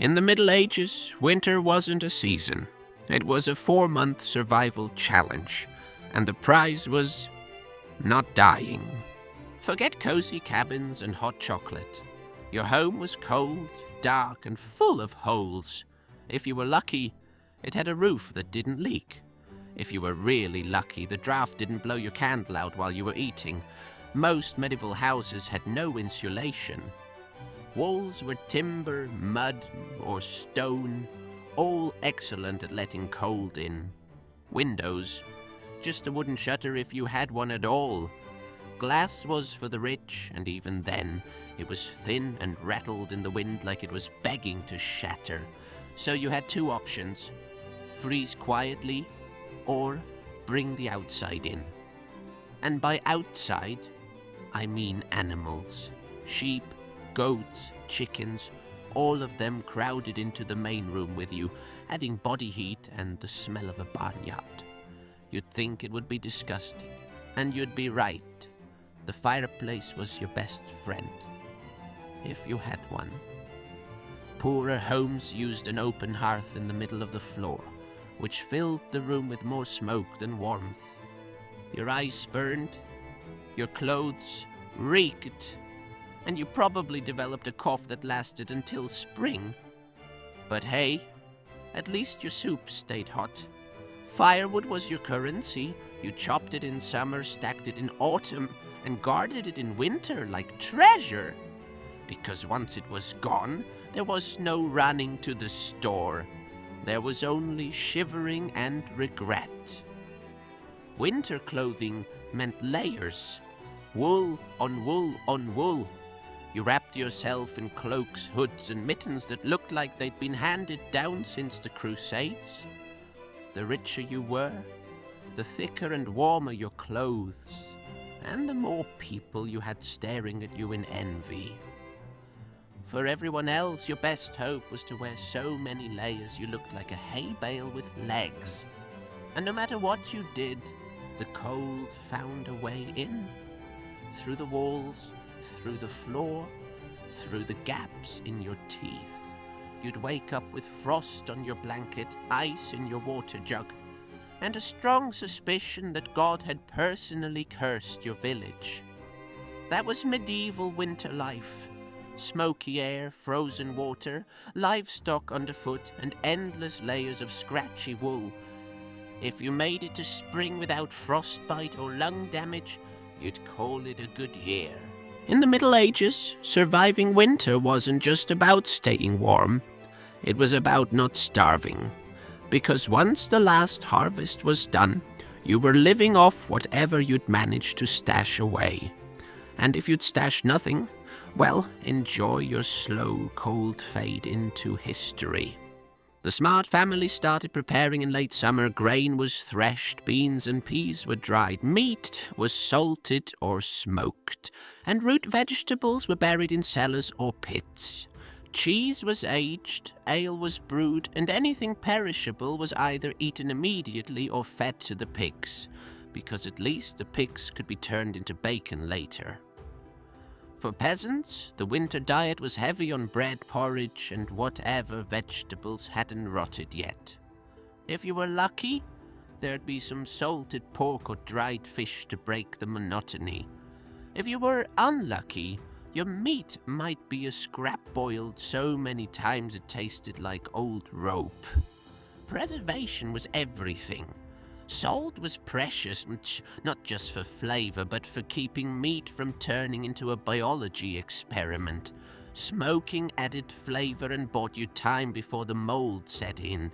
In the Middle Ages, winter wasn't a season. It was a 4-month survival challenge, and the prize was not dying. Forget cozy cabins and hot chocolate. Your home was cold, dark, and full of holes. If you were lucky, it had a roof that didn't leak. If you were really lucky, the draft didn't blow your candle out while you were eating. Most medieval houses had no insulation. Walls were timber, mud, or stone, all excellent at letting cold in. Windows, just a wooden shutter if you had one at all. Glass was for the rich, and even then, it was thin and rattled in the wind like it was begging to shatter. So you had two options: freeze quietly, or bring the outside in. And by outside, I mean animals. Sheep, goats, chickens, all of them crowded into the main room with you, adding body heat and the smell of a barnyard. You'd think it would be disgusting, and you'd be right. The fireplace was your best friend, if you had one. Poorer homes used an open hearth in the middle of the floor, which filled the room with more smoke than warmth. Your eyes burned, your clothes reeked, and you probably developed a cough that lasted until spring. But hey, at least your soup stayed hot. Firewood was your currency. You chopped it in summer, stacked it in autumn, and guarded it in winter like treasure. Because once it was gone, there was no running to the store. There was only shivering and regret. Winter clothing meant layers. Wool on wool on wool. You wrapped yourself in cloaks, hoods, and mittens that looked like they'd been handed down since the Crusades. The richer you were, the thicker and warmer your clothes, and the more people you had staring at you in envy. For everyone else, your best hope was to wear so many layers you looked like a hay bale with legs. And no matter what you did, the cold found a way in. Through the walls, through the floor, through the gaps in your teeth. You'd wake up with frost on your blanket, ice in your water jug, and a strong suspicion that God had personally cursed your village. That was medieval winter life. Smoky air, frozen water, livestock underfoot, and endless layers of scratchy wool. If you made it to spring without frostbite or lung damage, you'd call it a good year. In the Middle Ages, surviving winter wasn't just about staying warm. It was about not starving. Because once the last harvest was done, you were living off whatever you'd managed to stash away. And if you'd stashed nothing, well, enjoy your slow, cold fade into history. The smart family started preparing in late summer. Grain was threshed, beans and peas were dried, meat was salted or smoked, and root vegetables were buried in cellars or pits. Cheese was aged, ale was brewed, and anything perishable was either eaten immediately or fed to the pigs, because at least the pigs could be turned into bacon later. For peasants, the winter diet was heavy on bread, porridge, and whatever vegetables hadn't rotted yet. If you were lucky, there'd be some salted pork or dried fish to break the monotony. If you were unlucky, your meat might be a scrap boiled so many times it tasted like old rope. Preservation was everything. Salt was precious, not just for flavor, but for keeping meat from turning into a biology experiment. Smoking added flavor and bought you time before the mold set in.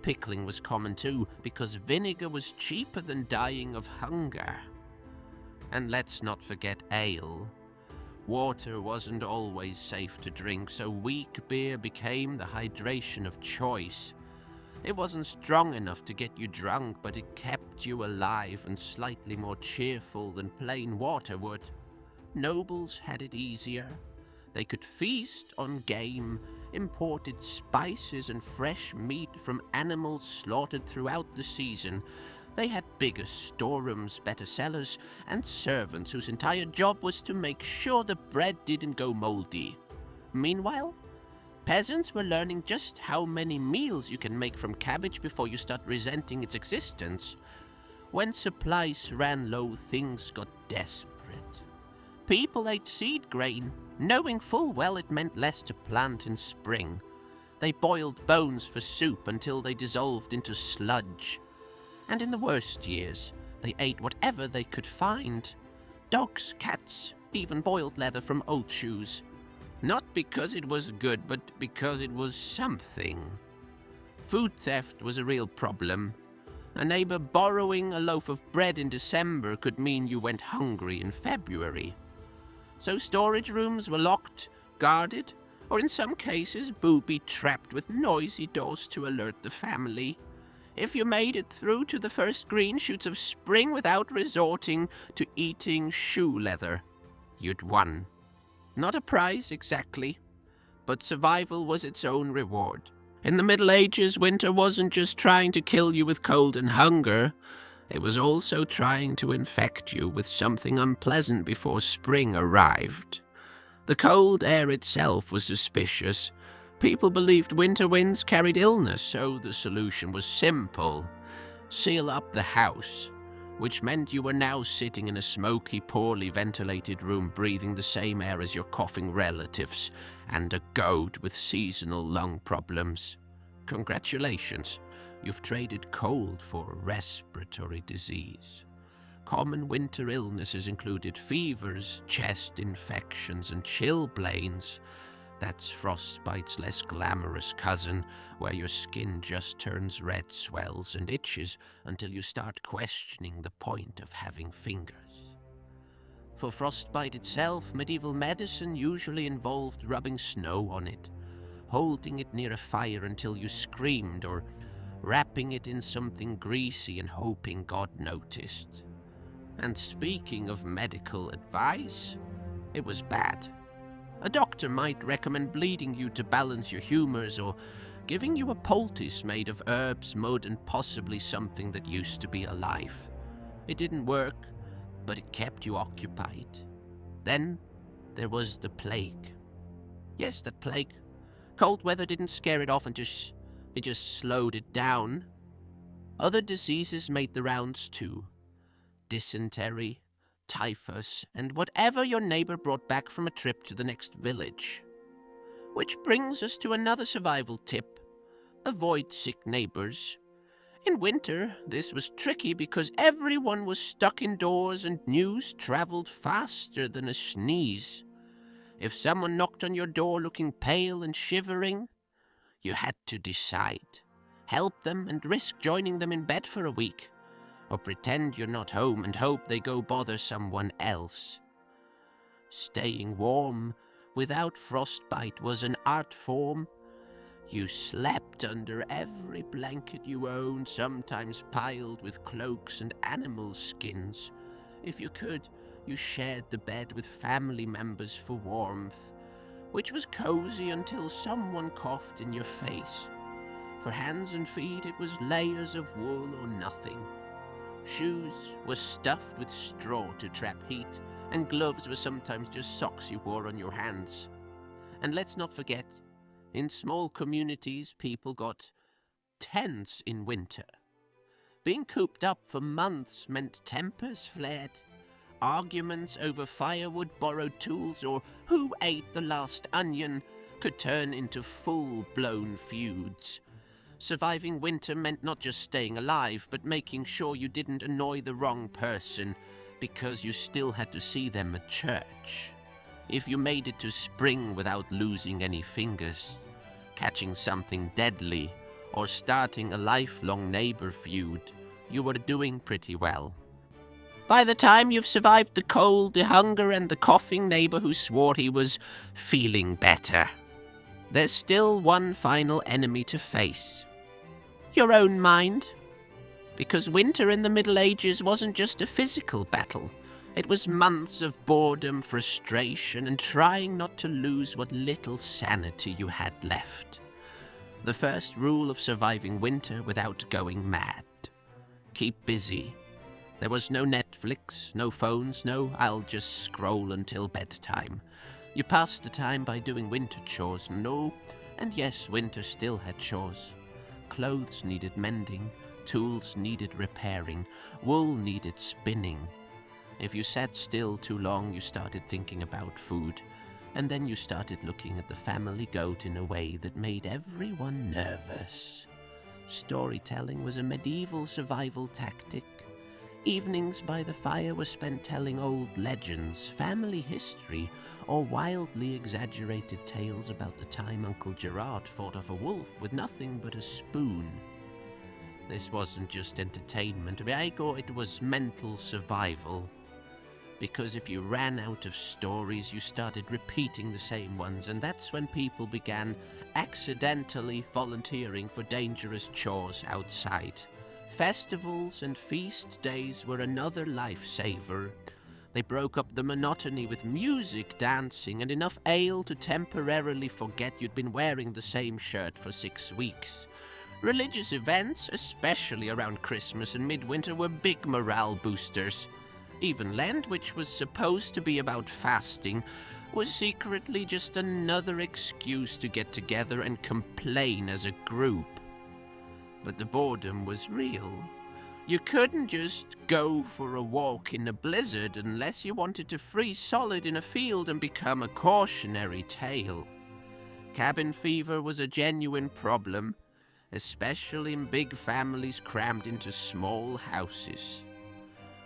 Pickling was common too, because vinegar was cheaper than dying of hunger. And let's not forget ale. Water wasn't always safe to drink, so weak beer became the hydration of choice. It wasn't strong enough to get you drunk, but it kept you alive and slightly more cheerful than plain water would. Nobles had it easier. They could feast on game, imported spices and fresh meat from animals slaughtered throughout the season. They had bigger storerooms, better cellars, and servants whose entire job was to make sure the bread didn't go moldy. Meanwhile, Peasants were learning just how many meals you can make from cabbage before you start resenting its existence. When supplies ran low, things got desperate. People ate seed grain, knowing full well it meant less to plant in spring. They boiled bones for soup until they dissolved into sludge. And in the worst years, they ate whatever they could find. Dogs, cats, even boiled leather from old shoes. Not because it was good, but because it was something. Food theft was a real problem. A neighbor borrowing a loaf of bread in December could mean you went hungry in February. So storage rooms were locked, guarded, or in some cases booby-trapped with noisy doors to alert the family. If you made it through to the first green shoots of spring without resorting to eating shoe leather, you'd won. Not a prize exactly, but survival was its own reward. In the Middle Ages, winter wasn't just trying to kill you with cold and hunger. It was also trying to infect you with something unpleasant before spring arrived. The cold air itself was suspicious. People believed winter winds carried illness, so the solution was simple. Seal up the house, which meant you were now sitting in a smoky, poorly ventilated room breathing the same air as your coughing relatives and a goat with seasonal lung problems. Congratulations, you've traded cold for respiratory disease. Common winter illnesses included fevers, chest infections, and chilblains. That's frostbite's less glamorous cousin, where your skin just turns red, swells, and itches until you start questioning the point of having fingers. For frostbite itself, medieval medicine usually involved rubbing snow on it, holding it near a fire until you screamed, or wrapping it in something greasy and hoping God noticed. And speaking of medical advice, it was bad. A doctor might recommend bleeding you to balance your humors, or giving you a poultice made of herbs, mud, and possibly something that used to be alive. It didn't work, but it kept you occupied. Then there was the plague. Yes, that plague. Cold weather didn't scare it off and it just slowed it down. Other diseases made the rounds too. Dysentery, typhus, and whatever your neighbor brought back from a trip to the next village. Which brings us to another survival tip. Avoid sick neighbors. In winter, this was tricky because everyone was stuck indoors and news traveled faster than a sneeze. If someone knocked on your door looking pale and shivering, you had to decide. Help them and risk joining them in bed for a week, or pretend you're not home and hope they go bother someone else. Staying warm without frostbite was an art form. You slept under every blanket you owned, sometimes piled with cloaks and animal skins. If you could, you shared the bed with family members for warmth, which was cozy until someone coughed in your face. For hands and feet, it was layers of wool or nothing. Shoes were stuffed with straw to trap heat, and gloves were sometimes just socks you wore on your hands. And let's not forget, in small communities, people got tense in winter. Being cooped up for months meant tempers flared. Arguments over firewood, borrowed tools, or who ate the last onion could turn into full-blown feuds. Surviving winter meant not just staying alive, but making sure you didn't annoy the wrong person because you still had to see them at church. If you made it to spring without losing any fingers, catching something deadly, or starting a lifelong neighbor feud, you were doing pretty well. By the time you've survived the cold, the hunger, and the coughing neighbor who swore he was feeling better, there's still one final enemy to face. Your own mind. Because winter in the Middle Ages wasn't just a physical battle. It was months of boredom, frustration, and trying not to lose what little sanity you had left. The first rule of surviving winter without going mad. Keep busy. There was no Netflix, no phones, no I'll just scroll until bedtime. You passed the time by doing winter chores. No, And yes, winter still had chores. Clothes needed mending, tools needed repairing, wool needed spinning. If you sat still too long, you started thinking about food, and then you started looking at the family goat in a way that made everyone nervous. Storytelling was a medieval survival tactic. Evenings by the fire were spent telling old legends, family history, or wildly exaggerated tales about the time Uncle Gerard fought off a wolf with nothing but a spoon. This wasn't just entertainment, it was mental survival. Because if you ran out of stories, you started repeating the same ones, and that's when people began accidentally volunteering for dangerous chores outside. Festivals and feast days were another lifesaver. They broke up the monotony with music, dancing, and enough ale to temporarily forget you'd been wearing the same shirt for 6 weeks. Religious events, especially around Christmas and midwinter, were big morale boosters. Even Lent, which was supposed to be about fasting, was secretly just another excuse to get together and complain as a group. But the boredom was real. You couldn't just go for a walk in a blizzard unless you wanted to freeze solid in a field and become a cautionary tale. Cabin fever was a genuine problem, especially in big families crammed into small houses.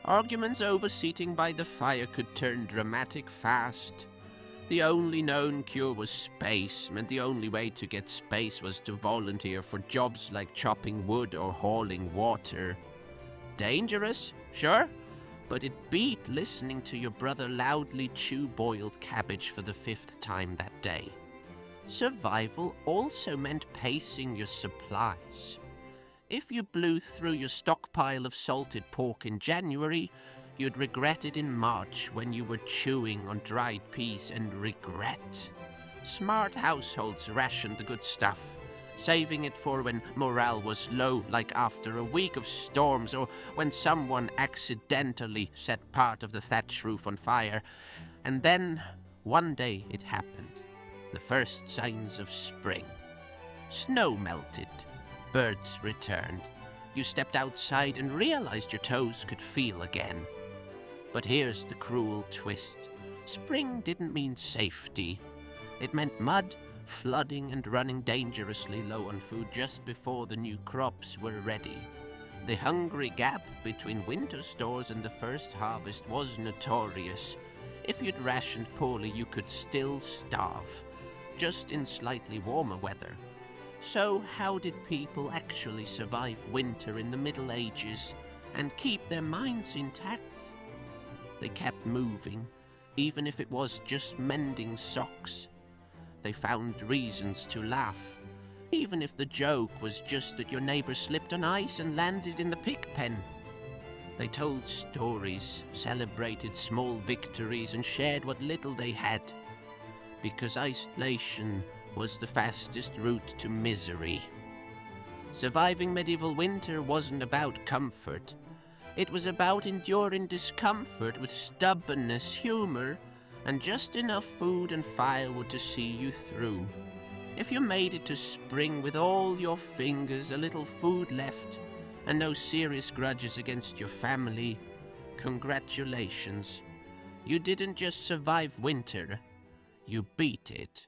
Arguments over seating by the fire could turn dramatic fast. The only known cure was space, and the only way to get space was to volunteer for jobs like chopping wood or hauling water. Dangerous? Sure, but it beat listening to your brother loudly chew boiled cabbage for the 5th time that day. Survival also meant pacing your supplies. If you blew through your stockpile of salted pork in January, you'd regret it in March when you were chewing on dried peas and regret. Smart households rationed the good stuff, saving it for when morale was low, like after a week of storms or when someone accidentally set part of the thatch roof on fire. And then, one day it happened. The first signs of spring. Snow melted. Birds returned. You stepped outside and realized your toes could feel again. But here's the cruel twist. Spring didn't mean safety. It meant mud, flooding, and running dangerously low on food just before the new crops were ready. The hungry gap between winter stores and the first harvest was notorious. If you'd rationed poorly, you could still starve, just in slightly warmer weather. So how did people actually survive winter in the Middle Ages and keep their minds intact? They kept moving, even if it was just mending socks. They found reasons to laugh, even if the joke was just that your neighbor slipped on ice and landed in the pig pen. They told stories, celebrated small victories, and shared what little they had, because isolation was the fastest route to misery. Surviving medieval winter wasn't about comfort. It was about enduring discomfort with stubbornness, humor, and just enough food and firewood to see you through. If you made it to spring with all your fingers, a little food left, and no serious grudges against your family, congratulations. You didn't just survive winter, you beat it.